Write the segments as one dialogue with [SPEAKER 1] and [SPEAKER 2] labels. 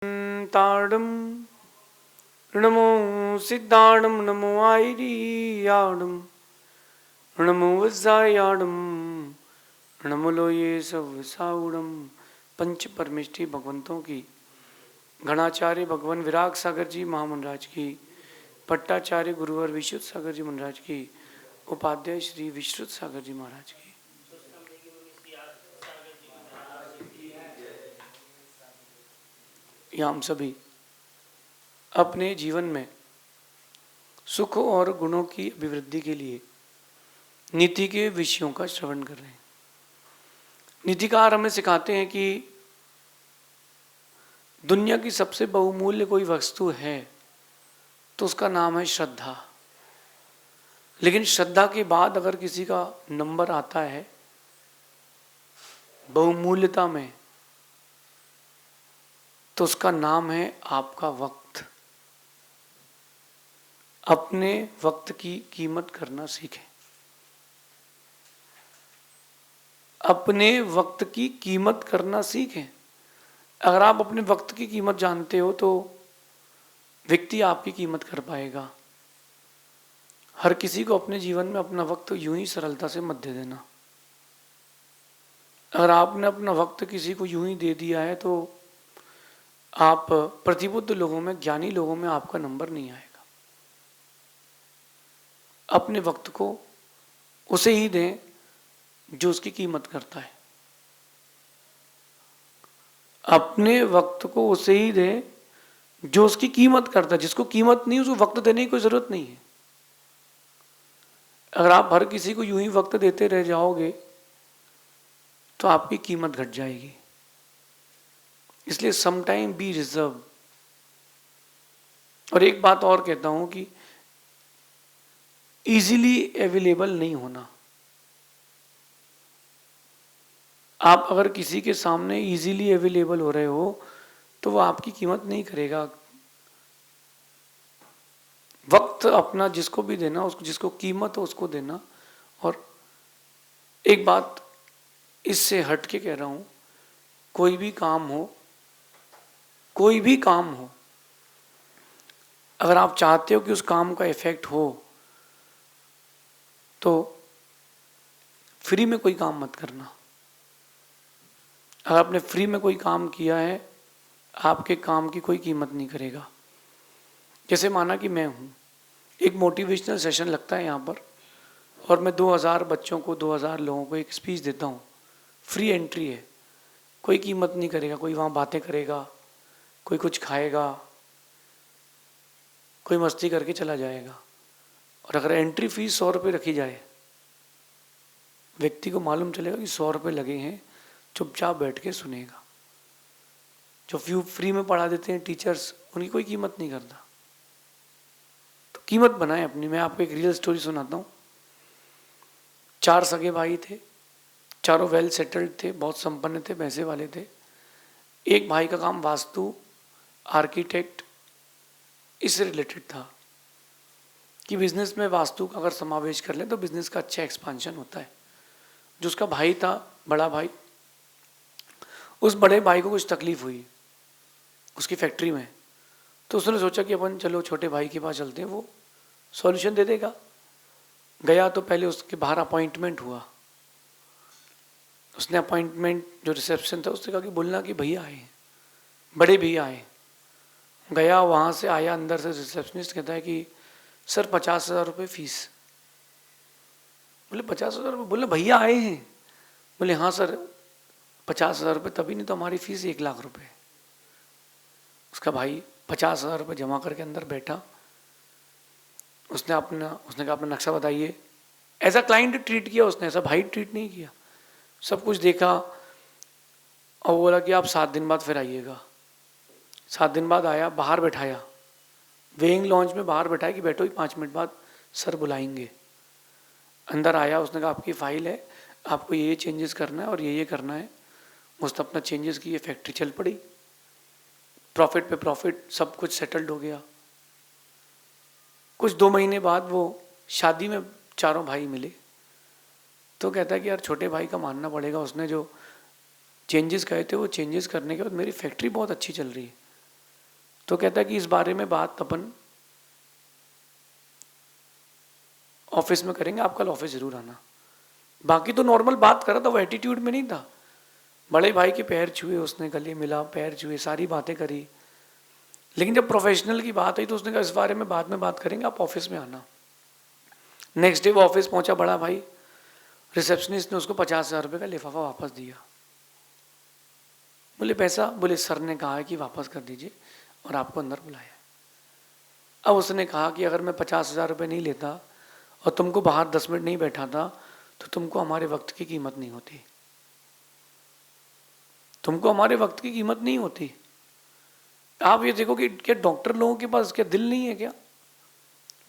[SPEAKER 1] ताड़म नमो सिद्धाणम नमो आयरियाणम नमो वज्रायाणम नमो लोये सवसाउणम। पंच परमेष्ठी भगवंतों की, गणाचार्य भगवान विराग सागर जी महामंडराज की, पट्टाचार्य गुरुवर विशुद्ध सागर जी महाराज की, उपाध्याय श्री विश्रुत सागर जी महाराज की। ये हम सभी अपने जीवन में सुख और गुणों की अभिवृद्धि के लिए नीति के विषयों का श्रवण कर रहे हैं। नीतिकार हमें सिखाते हैं कि दुनिया की सबसे बहुमूल्य कोई वस्तु है तो उसका नाम है श्रद्धा। लेकिन श्रद्धा के बाद अगर किसी का नंबर आता है बहुमूल्यता में तो उसका नाम है आपका वक्त। अपने वक्त की कीमत करना सीखें। अपने वक्त की कीमत करना सीखें। अगर आप अपने वक्त की कीमत जानते हो तो व्यक्ति आपकी कीमत कर पाएगा। हर किसी को अपने जीवन में अपना वक्त यूं ही सरलता से मत दे देना। अगर आपने अपना वक्त किसी को यूं ही दे दिया है तो आप प्रतिबुद्ध लोगों में, ज्ञानी लोगों में आपका नंबर नहीं आएगा। अपने वक्त को उसे ही दें जो उसकी कीमत करता है। अपने वक्त को उसे ही दें जो उसकी कीमत करता है। जिसको कीमत नहीं उसको वक्त देने की कोई जरूरत नहीं है। अगर आप हर किसी को यूं ही वक्त देते रह जाओगे तो आपकी कीमत घट जाएगी। इसलिए सम टाइम बी रिजर्व। और एक बात और कहता हूं कि इजीली अवेलेबल नहीं होना। आप अगर किसी के सामने इजीली अवेलेबल हो रहे हो तो वो आपकी कीमत नहीं करेगा। वक्त अपना जिसको भी देना, उसको जिसको कीमत हो उसको देना। और एक बात इससे हट के कह रहा हूं, कोई भी काम हो, कोई भी काम हो, अगर आप चाहते हो कि उस काम का इफेक्ट हो तो फ्री में कोई काम मत करना। अगर आपने फ्री में कोई काम किया है आपके काम की कोई कीमत नहीं करेगा। जैसे माना कि मैं हूँ, एक मोटिवेशनल सेशन लगता है यहाँ पर और मैं 2000 बच्चों को, 2000 लोगों को एक स्पीच देता हूँ। फ्री एंट्री है, कोई कीमत नहीं करेगा। कोई वहाँ बातें करेगा, कोई कुछ खाएगा, कोई मस्ती करके चला जाएगा। और अगर एंट्री फीस 100 रुपये रखी जाए, व्यक्ति को मालूम चलेगा कि 100 रुपये लगे हैं, चुपचाप बैठ के सुनेगा। जो फ्री में पढ़ा देते हैं टीचर्स, उनकी कोई कीमत नहीं करता। तो कीमत बनाएं अपनी। मैं आपको एक रियल स्टोरी सुनाता हूँ। 4 सगे भाई थे, चारों वेल सेटल्ड थे, बहुत संपन्न थे, पैसे वाले थे। एक भाई का काम वास्तु, आर्किटेक्ट, इससे रिलेटेड था कि बिजनेस में वास्तु का अगर समावेश कर ले तो बिजनेस का अच्छा एक्सपांशन होता है। जो उसका भाई था, बड़ा भाई, उस बड़े भाई को कुछ तकलीफ हुई उसकी फैक्ट्री में। तो उसने सोचा कि अपन चलो छोटे भाई के पास चलते हैं, वो सॉल्यूशन दे देगा। गया तो पहले उसके बाहर अपॉइंटमेंट हुआ। उसने अपॉइंटमेंट, जो रिसेप्शन था, उसने कहा कि बोलना कि भैया आए, बड़े भैया आए। गया, वहाँ से आया, अंदर से रिसेप्शनिस्ट कहता है कि सर 50,000 रुपये फीस। बोले 50,000 रुपये? बोले भैया आए हैं। बोले हाँ सर 50,000 रुपये, तभी नहीं तो हमारी फीस 1 लाख रुपये। उसका भाई 50,000 रुपये जमा करके अंदर बैठा। उसने कहा अपना नक्शा बताइए। ऐसा क्लाइंट ट्रीट किया उसने, ऐसा भाई ट्रीट नहीं किया। सब कुछ देखा और बोला कि आप 7 दिन बाद फिर आइएगा। 7 दिन बाद आया, बाहर बैठाया, वेइंग लॉन्च में बाहर बैठाया कि बैठो, ही 5 मिनट बाद सर बुलाएंगे। अंदर आया, उसने कहा आपकी फाइल है, आपको ये चेंजेस करना है और ये करना है। उसने अपना चेंजेस किए, फैक्ट्री चल पड़ी, प्रॉफिट पे प्रॉफिट, सब कुछ सेटल्ड हो गया। कुछ 2 महीने बाद वो शादी में चारों भाई मिले तो कहता है कि यार छोटे भाई का मानना पड़ेगा, उसने जो चेंजेस कहे थे वो चेंजेस करने के बाद मेरी फैक्ट्री बहुत अच्छी चल रही है। तो कहता है कि इस बारे में बात अपन ऑफिस में करेंगे, आप कल ऑफिस जरूर आना। बाकी तो नॉर्मल बात कर रहा था, वो एटीट्यूड में नहीं था। बड़े भाई के पैर छुए, उसने गले मिला, पैर छुए, सारी बातें करी। लेकिन जब प्रोफेशनल की बात आई तो उसने कहा इस बारे में बाद में बात करेंगे, आप ऑफिस में आना। नेक्स्ट डे वो ऑफिस पहुंचा, बड़ा भाई, रिसेप्शनिस्ट ने उसको 50,000 रुपये का लिफाफा वापस दिया। बोले पैसा? बोले सर ने कहा है कि वापस कर दीजिए और आपको अंदर बुलाया। अब उसने कहा कि अगर मैं 50,000 रुपये नहीं लेता और तुमको बाहर 10 मिनट नहीं बैठाता तो तुमको हमारे वक्त की कीमत नहीं होती, तुमको हमारे वक्त की कीमत नहीं होती। आप ये देखो कि क्या डॉक्टर लोगों के पास क्या दिल नहीं है क्या?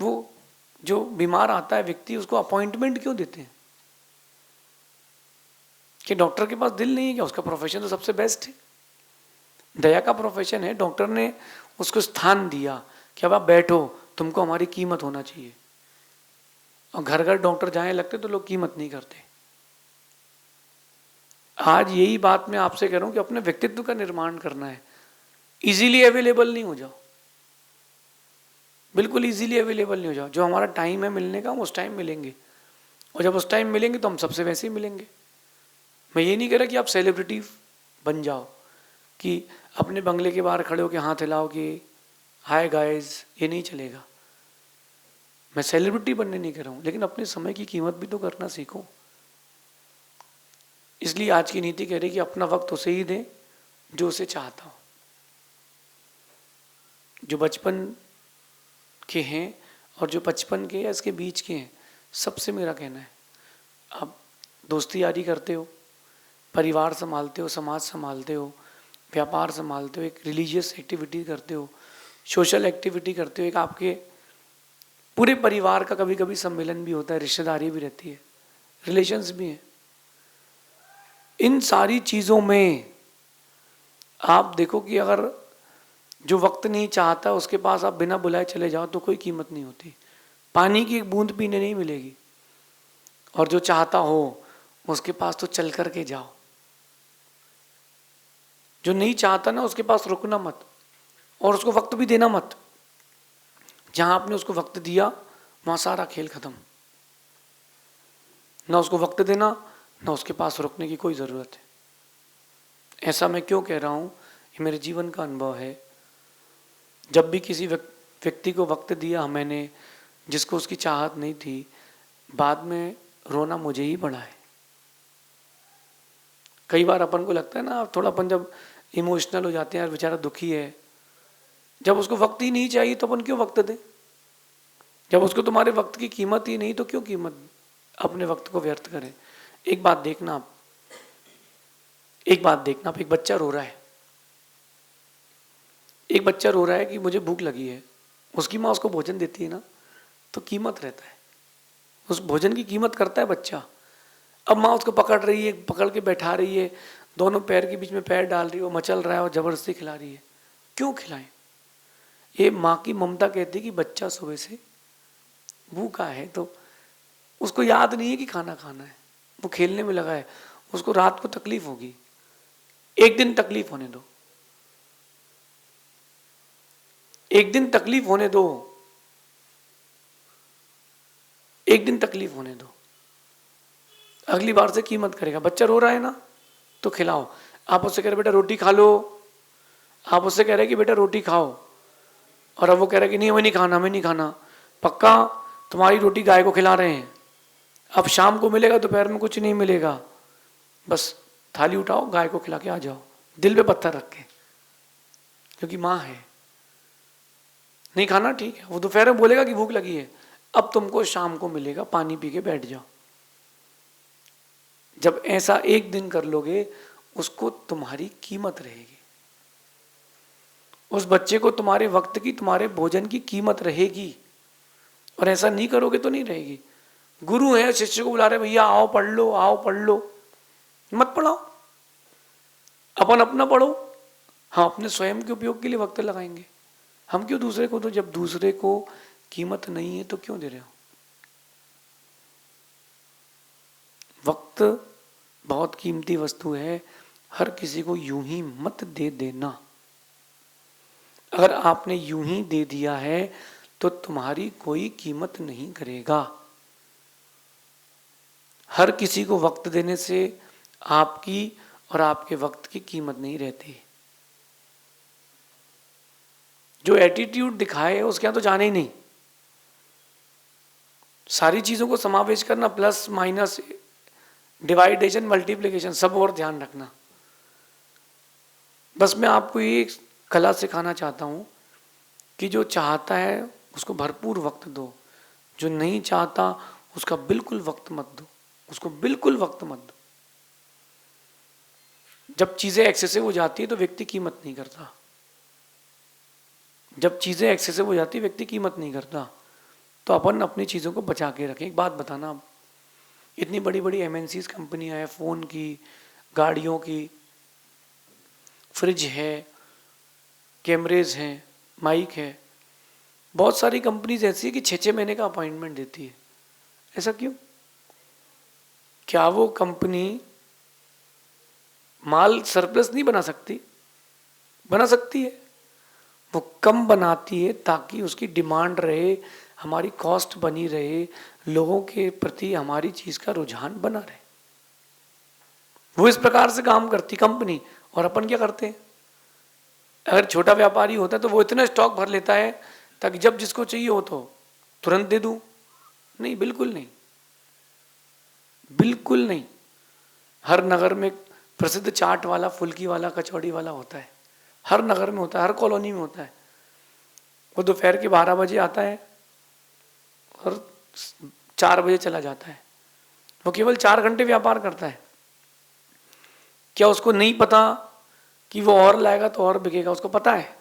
[SPEAKER 1] वो जो बीमार आता है व्यक्ति, उसको अपॉइंटमेंट क्यों देते हैं? कि डॉक्टर के पास दिल नहीं है क्या? उसका प्रोफेशन तो सबसे बेस्ट है, दया का प्रोफेशन है। डॉक्टर ने उसको स्थान दिया कि अब आप बैठो, तुमको हमारी कीमत होना चाहिए। और घर घर डॉक्टर जाने लगते तो लोग कीमत नहीं करते। आज यही बात मैं आपसे कह रहा हूं कि अपने व्यक्तित्व का निर्माण करना है। इजीली अवेलेबल नहीं हो जाओ, बिल्कुल इजीली अवेलेबल नहीं हो जाओ। जो हमारा टाइम है मिलने का, हम उस टाइम मिलेंगे, और जब उस टाइम मिलेंगे तो हम सबसे वैसे ही मिलेंगे। मैं ये नहीं कह रहा कि आप सेलिब्रिटी बन जाओ, कि अपने बंगले के बाहर खड़े होकर हाथ हिलाओ कि हाय गाइस, ये नहीं चलेगा। मैं सेलिब्रिटी बनने नहीं कह रहा हूँ, लेकिन अपने समय की कीमत भी तो करना सीखो। इसलिए आज की नीति कह रही कि अपना वक्त उसे ही दें जो उसे चाहता हो। जो बचपन के हैं और जो 55 के या इसके बीच के हैं, सबसे मेरा कहना है, आप दोस्ती यारी करते हो, परिवार संभालते हो, समाज संभालते हो, व्यापार संभालते हो, एक रिलीजियस एक्टिविटी करते हो, सोशल एक्टिविटी करते हो, एक आपके पूरे परिवार का कभी कभी सम्मेलन भी होता है, रिश्तेदारी भी रहती है, रिलेशंस भी हैं। इन सारी चीज़ों में आप देखो कि अगर जो वक्त नहीं चाहता उसके पास आप बिना बुलाए चले जाओ तो कोई कीमत नहीं होती। पानी की एक बूंद पीने नहीं मिलेगी। और जो चाहता हो उसके पास तो चल कर के जाओ। जो नहीं चाहता ना उसके पास रुकना मत, और उसको वक्त भी देना मत। जहां आपने उसको वक्त दिया वहां सारा खेल खत्म। ना उसको वक्त देना, ना उसके पास रुकने की कोई ज़रूरत है। ऐसा मैं क्यों कह रहा हूँ? ये मेरे जीवन का अनुभव है। जब भी किसी व्यक्ति को वक्त दिया मैंने जिसको उसकी चाहत नहीं थी, बाद में रोना मुझे ही पड़ा है। कई बार अपन को लगता है ना, थोड़ा अपन जब इमोशनल हो जाते हैं, यार बेचारा दुखी है, जब उसको वक्त ही नहीं चाहिए तो अपन क्यों वक्त दें? जब उसको तुम्हारे वक्त की कीमत ही नहीं तो क्यों कीमत अपने वक्त को व्यर्थ करें? एक बात देखना आप, एक बच्चा रो रहा है, एक बच्चा रो रहा है कि मुझे भूख लगी है, उसकी माँ उसको भोजन देती है ना, तो कीमत रहता है, उस भोजन की कीमत करता है बच्चा। अब माँ उसको पकड़ रही है, पकड़ के बैठा रही है, दोनों पैर के बीच में पैर डाल रही है, वो मचल रहा है और जबरदस्ती खिला रही है। क्यों खिलाएं? ये माँ की ममता कहती है कि बच्चा सुबह से भूखा है, तो उसको याद नहीं है कि खाना खाना है, वो खेलने में लगा है, उसको रात को तकलीफ होगी, एक दिन तकलीफ होने दो, एक दिन तकलीफ होने दो, एक दिन तकलीफ होने दो, अगली बार से कीमत करेगा। बच्चा रो रहा है ना, तो खिलाओ। आप उससे कह रहे बेटा रोटी खा लो, आप उससे कह रहे कि बेटा रोटी खाओ, और अब वो कह रहा है कि नहीं हमें नहीं खाना, हमें नहीं खाना। पक्का तुम्हारी रोटी गाय को खिला रहे हैं, अब शाम को मिलेगा, दोपहर में कुछ नहीं मिलेगा, बस थाली उठाओ गाय को खिला के आ जाओ, दिल पे पत्थर रख के, क्योंकि माँ है। नहीं खाना ठीक है, वो दोपहर में बोलेगा कि भूख लगी है, अब तुमको शाम को मिलेगा, पानी पी के बैठ जाओ। जब ऐसा एक दिन कर लोगे, उसको तुम्हारी कीमत रहेगी, उस बच्चे को तुम्हारे वक्त की, तुम्हारे भोजन की कीमत रहेगी। और ऐसा नहीं करोगे तो नहीं रहेगी। गुरु है, शिष्य को बुला रहे, भैया आओ पढ़ लो, आओ पढ़ लो, मत पढ़ाओ, अपन अपना पढ़ो। हाँ, अपने स्वयं के उपयोग के लिए वक्त लगाएंगे, हम क्यों दूसरे को? तो जब दूसरे को कीमत नहीं है तो क्यों दे रहे हो? वक्त बहुत कीमती वस्तु है, हर किसी को यूं ही मत दे देना। अगर आपने यूं ही दे दिया है तो तुम्हारी कोई कीमत नहीं करेगा। हर किसी को वक्त देने से आपकी और आपके वक्त की कीमत नहीं रहती। जो एटीट्यूड दिखाए उसके यहाँ तो जाने ही नहीं। सारी चीजों को समावेश करना, प्लस माइनस, डिवाइडेशन, मल्टीप्लिकेशन, सब और ध्यान रखना। बस मैं आपको ये कला सिखाना चाहता हूँ कि जो चाहता है उसको भरपूर वक्त दो, जो नहीं चाहता उसका बिल्कुल वक्त मत दो, उसको बिल्कुल वक्त मत दो। जब चीजें एक्सेसिव हो जाती है तो व्यक्ति कीमत नहीं करता। जब चीजें एक्सेसिव हो जाती है व्यक्ति कीमत नहीं करता। तो अपन अपनी चीजों को बचा के रखें। एक बात बताना, अब इतनी बड़ी बड़ी एमएनसीज कंपनियां हैं, फोन की, गाड़ियों की, फ्रिज है, कैमरेज हैं, माइक है, बहुत सारी कंपनीज ऐसी है कि 6-6 महीने का अपॉइंटमेंट देती है। ऐसा क्यों? क्या वो कंपनी माल सरप्लस नहीं बना सकती? बना सकती है। वो कम बनाती है ताकि उसकी डिमांड रहे, हमारी कॉस्ट बनी रहे, लोगों के प्रति हमारी चीज का रुझान बना रहे। वो इस प्रकार से काम करती कंपनी। और अपन क्या करते हैं? अगर छोटा व्यापारी होता है तो वो इतना स्टॉक भर लेता है ताकि जब जिसको चाहिए हो तो तुरंत दे दूं। नहीं, बिल्कुल नहीं, बिल्कुल नहीं। हर नगर में प्रसिद्ध चाट वाला, फुल्की वाला, कचौड़ी वाला होता है। हर नगर में होता है, हर कॉलोनी में होता है। वो दोपहर के 12 बजे आता है और 4 बजे चला जाता है। वो केवल 4 घंटे व्यापार करता है। क्या उसको नहीं पता कि वो और लाएगा तो और बिकेगा? उसको पता है,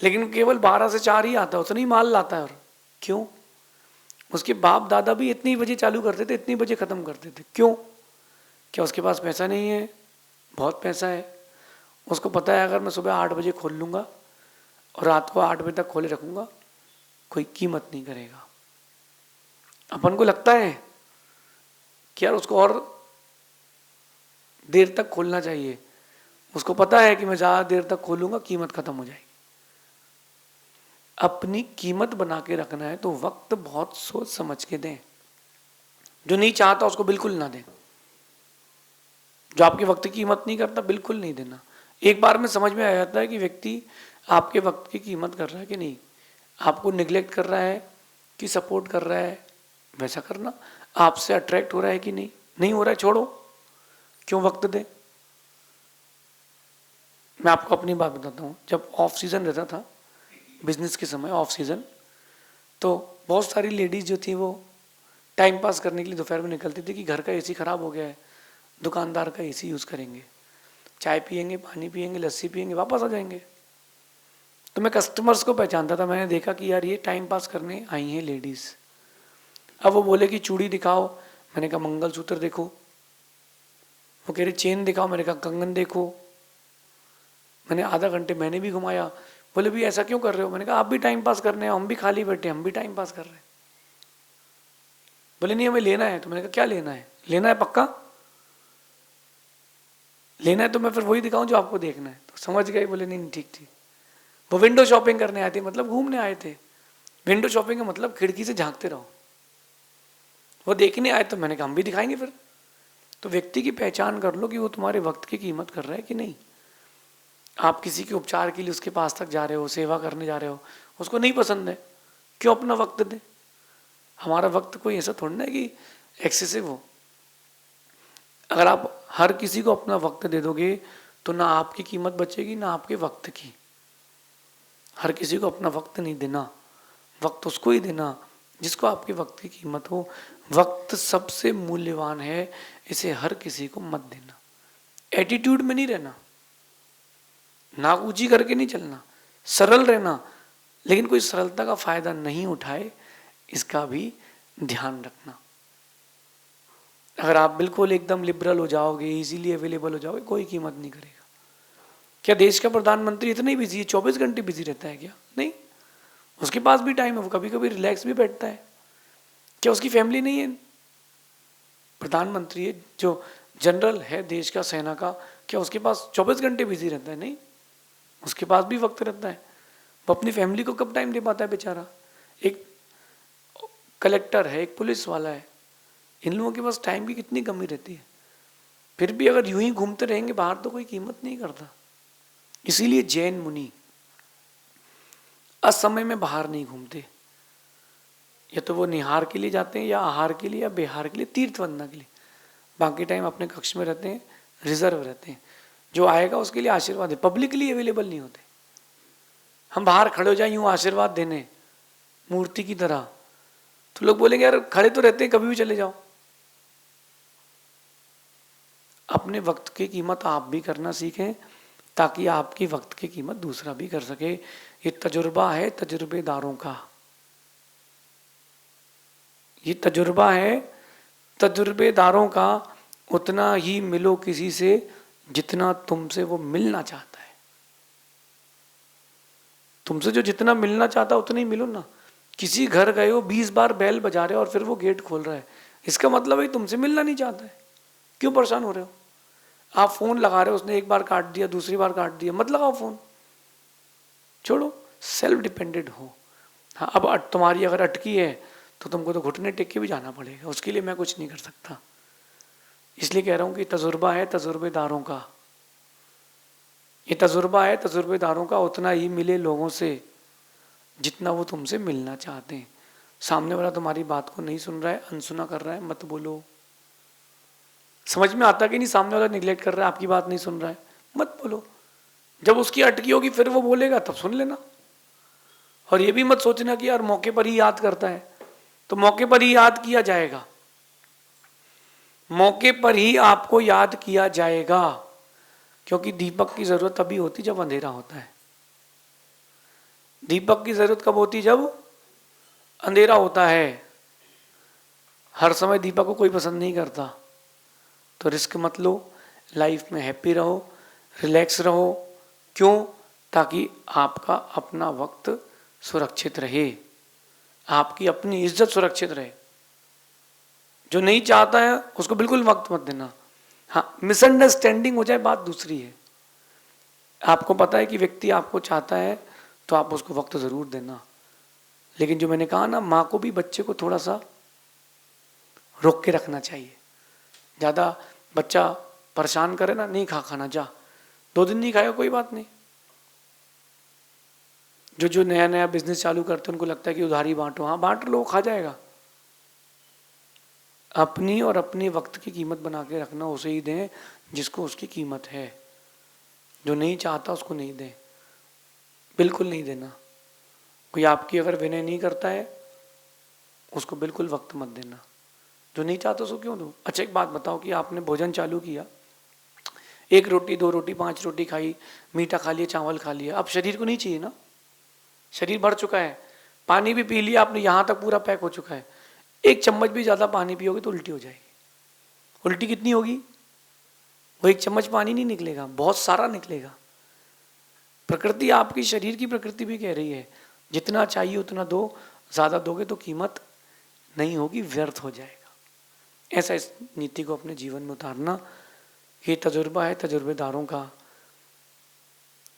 [SPEAKER 1] लेकिन केवल 12 से 4 ही आता है, उतना ही माल लाता है। और क्यों? उसके बाप दादा भी इतनी बजे चालू करते थे, इतनी बजे खत्म करते थे। क्यों? क्या उसके पास पैसा नहीं है? बहुत पैसा है। उसको पता है अगर मैं सुबह 8 बजे खोल लूंगा और रात को 8 बजे तक खोले रखूंगा, कोई कीमत नहीं करेगा। अपन को लगता है कि यार उसको और देर तक खोलना चाहिए। उसको पता है कि मैं ज्यादा देर तक खोलूंगा, कीमत खत्म हो जाएगी। अपनी कीमत बना के रखना है तो वक्त बहुत सोच समझ के दें। जो नहीं चाहता उसको बिल्कुल ना दें। जो आपके वक्त की कीमत नहीं करता, बिल्कुल नहीं देना। एक बार में समझ में आ जाता है कि व्यक्ति आपके वक्त की कीमत कर रहा है कि नहीं, आपको निगलेक्ट कर रहा है कि सपोर्ट कर रहा है। वैसा करना। आपसे अट्रैक्ट हो रहा है कि नहीं, नहीं हो रहा है, छोड़ो, क्यों वक्त दें। मैं आपको अपनी बात बताता हूँ। जब ऑफ सीजन रहता था, बिजनेस के समय ऑफ सीजन, तो बहुत सारी लेडीज जो थी वो टाइम पास करने के लिए दोपहर में निकलती थी कि घर का एसी खराब हो गया है, दुकानदार का एसी यूज़ करेंगे, चाय पियेंगे, पानी पियेंगे, लस्सी पियेंगे, वापस आ जाएंगे। तो मैं कस्टमर्स को पहचानता था। मैंने देखा कि यार ये टाइम पास करने आई हैं लेडीज़। अब वो बोले कि चूड़ी दिखाओ, मैंने कहा मंगलसूत्र देखो। वो कह रही चेन दिखाओ, मैंने कहा कंगन देखो। मैंने आधा घंटे मैंने भी घुमाया। बोले भी ऐसा क्यों कर रहे हो? मैंने कहा आप भी टाइम पास करने हैं, हम भी खाली बैठे, हम भी टाइम पास कर रहे हैं। बोले नहीं हमें लेना है। तो मैंने कहा क्या लेना है? लेना है पक्का? लेना है तो मैं फिर वही दिखाऊं जो आपको देखना है। तो समझ गए, बोले नहीं ठीक ठीक। वो विंडो शॉपिंग करने आए थे, मतलब घूमने आए थे। विंडो शॉपिंग का मतलब खिड़की से झांकते रहो। वो देखने आए तो मैंने कहा हम भी दिखाएंगे फिर। तो व्यक्ति की पहचान कर लो कि वो तुम्हारे वक्त की कीमत कर रहा है कि नहीं। आप किसी के उपचार के लिए उसके पास तक जा रहे हो, सेवा करने जा रहे हो, उसको नहीं पसंद है, क्यों अपना वक्त दें? हमारा वक्त कोई ऐसा थोड़ा ना है कि एक्सेसिव हो। अगर आप हर किसी को अपना वक्त दे दोगे तो ना आपकी कीमत बचेगी ना आपके वक्त की। हर किसी को अपना वक्त नहीं देना। वक्त उसको ही देना जिसको आपके वक्त की कीमत हो। वक्त सबसे मूल्यवान है, इसे हर किसी को मत देना। एटीट्यूड में नहीं रहना, नाक ऊंची करके नहीं चलना, सरल रहना, लेकिन कोई सरलता का फायदा नहीं उठाए, इसका भी ध्यान रखना। अगर आप बिल्कुल एकदम लिबरल हो जाओगे, इजीली अवेलेबल हो जाओगे, कोई कीमत नहीं करेगा। क्या देश का प्रधानमंत्री इतना ही बिजी है? 24 घंटे बिजी रहता है क्या? नहीं, उसके पास भी टाइम है, वो कभी कभी रिलैक्स भी बैठता है। क्या उसकी फैमिली नहीं है? प्रधानमंत्री है, जो जनरल है देश का, सेना का, क्या उसके पास 24 घंटे बिजी रहता है? नहीं, उसके पास भी वक्त रहता है। वो अपनी फैमिली को कब टाइम दे पाता है बेचारा। एक कलेक्टर है, एक पुलिस वाला है, इन लोगों के पास टाइम की कितनी कमी रहती है, फिर भी अगर यूं ही घूमते रहेंगे बाहर तो कोई कीमत नहीं करता। इसीलिए जैन मुनि असमय में बाहर नहीं घूमते, या तो वो निहार के लिए जाते हैं या आहार के लिए या बिहार के लिए, तीर्थ वंदना के लिए। बाकी टाइम अपने कक्ष में रहते हैं, रिजर्व रहते हैं। जो आएगा उसके लिए आशीर्वाद है, पब्लिकली अवेलेबल नहीं होते। हम बाहर खड़े हो जाए यूं आशीर्वाद देने मूर्ति की तरह, तो लोग बोलेंगे यार खड़े तो रहते हैं, कभी भी चले जाओ। अपने वक्त की कीमत आप भी करना सीखें ताकि आपकी वक्त की कीमत दूसरा भी कर सके। ये तजुर्बा है तजुर्बेदारों का, ये तजुर्बा है तजुर्बेदारों का। उतना ही मिलो किसी से जितना तुमसे वो मिलना चाहता है। तुमसे जो जितना मिलना चाहता है उतना ही मिलो ना। किसी घर गए हो, 20 बार बैल बजा रहे हो और फिर वो गेट खोल रहा है, इसका मतलब है तुमसे मिलना नहीं चाहता है। क्यों परेशान हो रहे हो? आप फोन लगा रहे हो, उसने एक बार काट दिया, दूसरी बार काट दिया, मत लगाओ फोन, छोड़ो, सेल्फ डिपेंडेंट हो। हाँ, अब तुम्हारी अगर अटकी है तो तुमको तो घुटने टेक के भी जाना पड़ेगा, उसके लिए मैं कुछ नहीं कर सकता। इसलिए कह रहा हूं कि तजुर्बा है तजुर्बेदारों का, ये तजुर्बा है तजुर्बेदारों का। उतना ही मिले लोगों से जितना वो तुमसे मिलना चाहते हैं। सामने वाला तुम्हारी बात को नहीं सुन रहा है, अनसुना कर रहा है, मत बोलो। समझ में आता कि नहीं सामने वाला निगलेक्ट कर रहा है, आपकी बात नहीं सुन रहा है, मत बोलो। जब उसकी अटकी होगी फिर वो बोलेगा तब सुन लेना। और ये भी मत सोचना कि यार मौके पर ही याद करता है, तो मौके पर ही याद किया जाएगा, मौके पर ही आपको याद किया जाएगा। क्योंकि दीपक की जरूरत तभी होती जब अंधेरा होता है। दीपक की जरूरत कब होती? जब अंधेरा होता है। हर समय दीपक को कोई पसंद नहीं करता, तो रिस्क मत लो, लाइफ में हैप्पी रहो, रिलैक्स रहो। क्यों? ताकि आपका अपना वक्त सुरक्षित रहे, आपकी अपनी इज्जत सुरक्षित रहे। जो नहीं चाहता है उसको बिल्कुल वक्त मत देना। हाँ, मिसअंडरस्टैंडिंग हो जाए बात दूसरी है। आपको पता है कि व्यक्ति आपको चाहता है तो आप उसको वक्त जरूर देना। लेकिन जो मैंने कहा ना, माँ को भी बच्चे को थोड़ा सा रोक के रखना चाहिए। ज़्यादा बच्चा परेशान करे ना, नहीं खा खाना, जा 2 दिन नहीं खाएगा कोई बात नहीं। जो नया नया बिजनेस चालू करते हैं उनको लगता है कि उधारी बांटो, हाँ बांट लो, खा जाएगा। अपनी और अपने वक्त की कीमत बना के रखना, उसे ही दें जिसको उसकी कीमत है। जो नहीं चाहता उसको नहीं दें, बिल्कुल नहीं देना। कोई आपकी अगर विनय नहीं करता है उसको बिल्कुल वक्त मत देना। जो नहीं चाहता उसको क्यों दो? अच्छा एक बात बताओ कि आपने भोजन चालू किया, 1 रोटी 2 रोटी 5 रोटी खाई, मीठा खा लिया, चावल खा लिया, अब शरीर को नहीं चाहिए ना, शरीर भर चुका है, पानी भी पी लिया आपने, यहाँ तक पूरा पैक हो चुका है। 1 चम्मच भी ज़्यादा पानी पियोगे तो उल्टी हो जाएगी। उल्टी कितनी होगी? वो 1 चम्मच पानी नहीं निकलेगा, बहुत सारा निकलेगा। प्रकृति, आपकी शरीर की प्रकृति भी कह रही है जितना चाहिए उतना दो, ज़्यादा दोगे तो कीमत नहीं होगी, व्यर्थ हो जाएगा। ऐसा इस नीति को अपने जीवन में उतारना। ये तजुर्बा है तजुर्बेदारों का।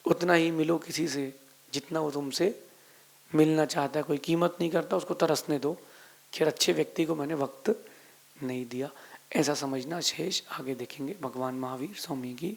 [SPEAKER 1] उतना ही मिलो किसी से जितना वो तुमसे मिलना चाहता है। कोई कीमत नहीं करता, उसको तरसने दो, खैर अच्छे व्यक्ति को मैंने वक्त नहीं दिया, ऐसा समझना। शेष आगे देखेंगे। भगवान महावीर स्वामी की